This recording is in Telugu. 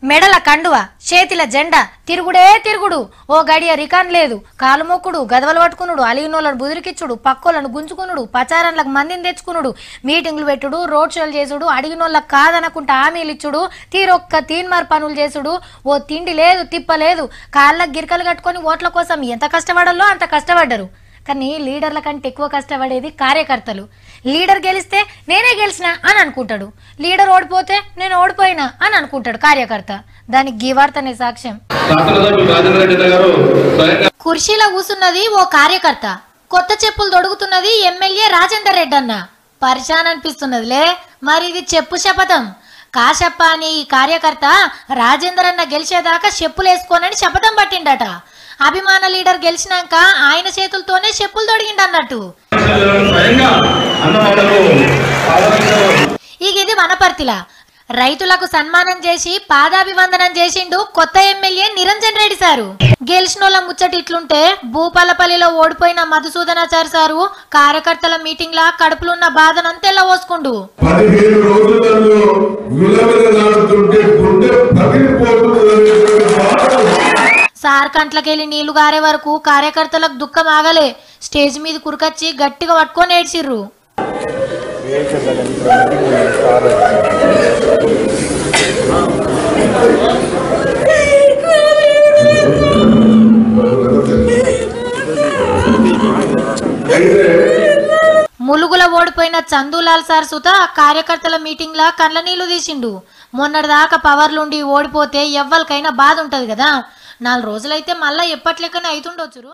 మెడల కండువ చేతిల జెండా తిరుగుడే తిరుగుడు ఓ గడియ రికాన్ లేదు కాలు మొక్కుడు గదవలు పట్టుకునుడు అలిగినోళ్ళను బుదిరికిచ్చుడు పక్కోళ్ళను గుంజుకునుడు పచారాలకు మందిని తెచ్చుకునుడు మీటింగ్లు పెట్టుడు రోడ్ షోలు చేసుడు అడిగినోళ్ళకు కాదనకుంటా హామీలు ఇచ్చుడు తీరొక్క తీన్మార్ పనులు చేసుడు ఓ తిండి లేదు తిప్పలేదు కాళ్ళకు గిరికలు కట్టుకొని ఓట్ల కోసం ఎంత కష్టపడాలో అంత కష్టపడ్డరు. కానీ లీడర్ల కంటే ఎక్కువ కష్టపడేది కార్యకర్తలు. లీడర్ గెలిస్తే నేనే గెలిచినా అని అనుకుంటాడు, లీడర్ ఓడిపోతే నేను ఓడిపోయినా అని అనుకుంటాడు కార్యకర్త. దానికి గీవార్తనే సాక్ష్యం. కుర్చీలో కూసున్నది ఓ కార్యకర్త, కొత్త చెప్పులు తొడుగుతున్నది ఎమ్మెల్యే రాజేందర్ రెడ్డి అన్న. పరిశాన్ అనిపిస్తున్నదిలే, మరి ఇది చెప్పు శపథం. కాశప్ప అని ఈ కార్యకర్త రాజేందర్ అన్న గెలిచేదాకా చెప్పులు వేసుకోనని శపథం పట్టిండట. అభిమాన లీడర్ గెలిచినాక ఆయన చేతులతోనే చెప్పులు తొడిగిండన్నట్టు. ఇది వనపర్తిలా రైతులకు సన్మానం చేసి పాదాభివందనం చేసిండు కొత్త ఎమ్మెల్యే నిరంజన్ రెడ్డి సారు. గెలిచినోళ్ళ ముచ్చట ఇట్లుంటే భూపాలపల్లిలో ఓడిపోయిన మధుసూదనాచారి సారు కార్యకర్తల మీటింగ్ లా కడుపులున్న బాధనంతెల్ల పోసుకుండు. సార్ కంట్లకెళ్ళి నీళ్లు గారే వరకు కార్యకర్తలకు దుఃఖం ఆగలే. స్టేజ్ మీద కురుకొచ్చి గట్టిగా పట్టుకొని ఏడ్చిర్రు. ములుగుల ఓడిపోయిన చందూలాల్ సార్ సుత కార్యకర్తల మీటింగ్ లా కళ్ళ నీళ్లు తీసిండు. మొన్నటిదాకా పవర్లుండి ఓడిపోతే ఎవ్వరికైనా బాధ ఉంటది కదా, 4 రోజులైతే మళ్ళా ఎప్పట్లెక్కనే అవుతుండొచ్చు.